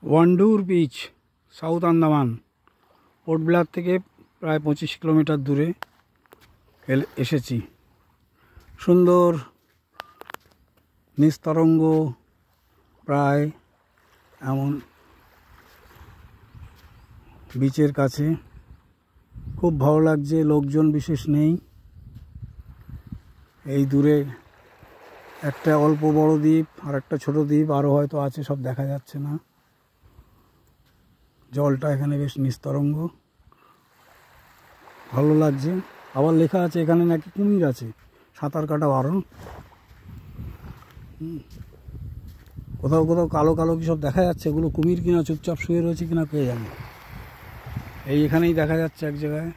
ওয়ান্ডুর beach, south Andaman. Port Blair থেকে প্রায় 25 kilometre দূরে এসেছি। সুন্দর নিস্তরঙ্গ প্রায় এমন বিচের কাছে, খুব ভালো লাগছে। লোকজন বিশেষ নেই। এই দূরে একটা অল্প বড় দ্বীপ আর একটা ছোট দ্বীপ আরও হয়তো আছে, সব দেখা যাচ্ছে না। জলটা এখানে বেশ নিস্তরঙ্গ, ভালো লাগছে। আবার লেখা আছে এখানে নাকি কুমির আছে, সাঁতার কাটা বারণ। কোথাও কোথাও কালো কালো কি সব দেখা যাচ্ছে, এগুলো কুমির কিনা চুপচাপ শুয়ে রয়েছে কিনা কে জানে। এই এখানেই দেখা যাচ্ছে এক জায়গায়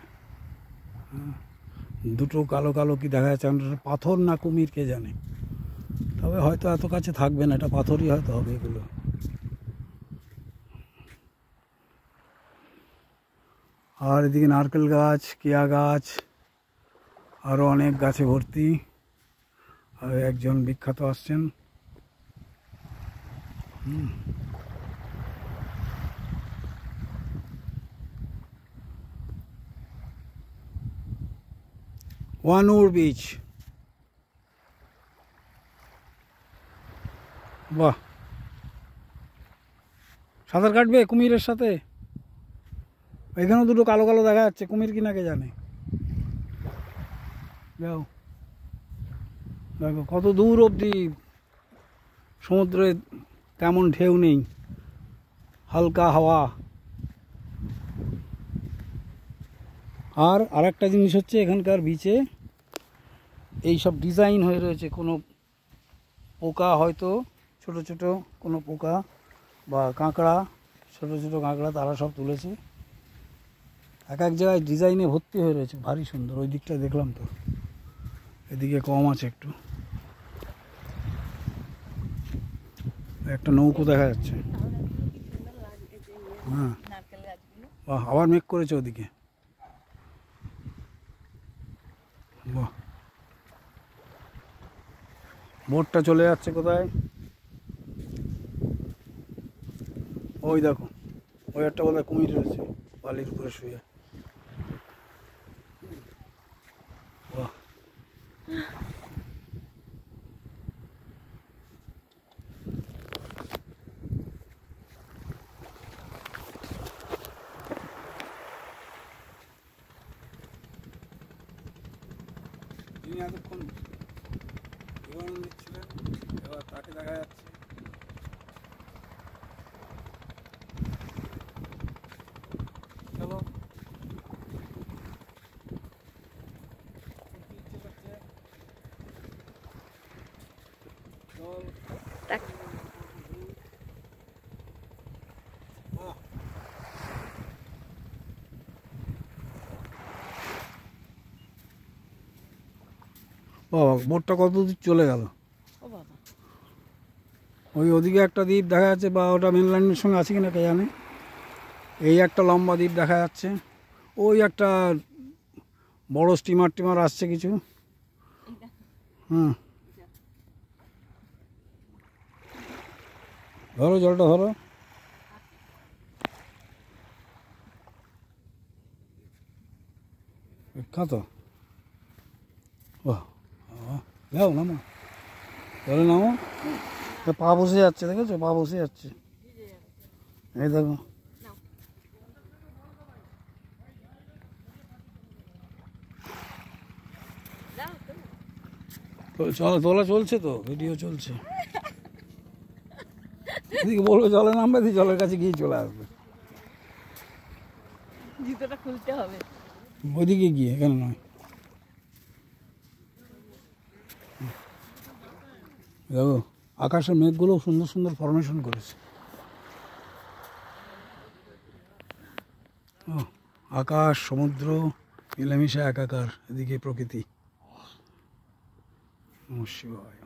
দুটো কালো কালো কি দেখা যাচ্ছে, পাথর না কুমির কে জানে। তবে হয়তো এত কাছে থাকবে না, এটা পাথরই হয়তো হবে এগুলো। আর এদিকে নারকেল গাছ, কেয়া গাছ, আরও অনেক গাছে ভর্তি। আর একজন বিখ্যাত আসছেন। ওয়ানুর বিচ, বাহ। সাঁতার কাটবে কুমিরের সাথে? এখানেও দুটো কালো কালো দেখা যাচ্ছে, কুমির কিনা কে জানে। যাও, দেখো কত দূর অবধি সমুদ্রে তেমন ঢেউ নেই, হালকা হাওয়া। আর আরেকটা জিনিস হচ্ছে, এখানকার বিচে এই সব ডিজাইন হয়ে রয়েছে। কোনো পোকা, হয়তো ছোট ছোট কোনো পোকা বা কাঁকড়া, ছোট ছোট কাঁকড়া তারা সব তুলেছে। এক এক জায়গায় ডিজাইনে ভর্তি হয়ে রয়েছে, ভারী সুন্দর। ওই দিকটা দেখলাম তো, এদিকে কম আছে একটু। একটা নৌকো দেখা যাচ্ছে। হ্যাঁ, বাহ, আবার মেঘ করেছে ওদিকে। বাহ, বোটটা চলে যাচ্ছে কোথায়? ওই দেখো, ওই একটা বোধহয় কুমির রয়েছে বালির উপরে শুয়ে। বাহ, যিনি এতক্ষণ বিবরণ দিচ্ছিলেন, এবার তাকে দেখা যাচ্ছে। চলো, বাবা বোটটা কত দূর চলে গেল। ওই ওদিকে একটা দ্বীপ দেখা যাচ্ছে, বা ওটা মেনল্যান্ডের সঙ্গে আছে কিনা কে জানে। এই একটা লম্বা দ্বীপ দেখা যাচ্ছে। ওই একটা বড় স্টিমার টিমার আসছে কিছু। হুম, ধরো জলটা ধরো। বিখ্যাত। বাহ, যাও নামো, জলে নামো। পা বসে যাচ্ছে, দেখেছো পা বসে যাচ্ছে। এই দেখো, চলো, তোলা চলছে তো, ভিডিও চলছে। এদিকে বলবে জলে নামবে, দিয়ে জলের কাছে গিয়ে চলে আসবে। জুতোটা খুলতে হবে ওইদিকে গিয়ে, এখানে নয়। দেখো আকাশের মেঘগুলো সুন্দর সুন্দর ফরমেশন করেছে। আকাশ সমুদ্র মিলেমিশে একাকার, এদিকে প্রকৃতি। নমঃ শিবায়।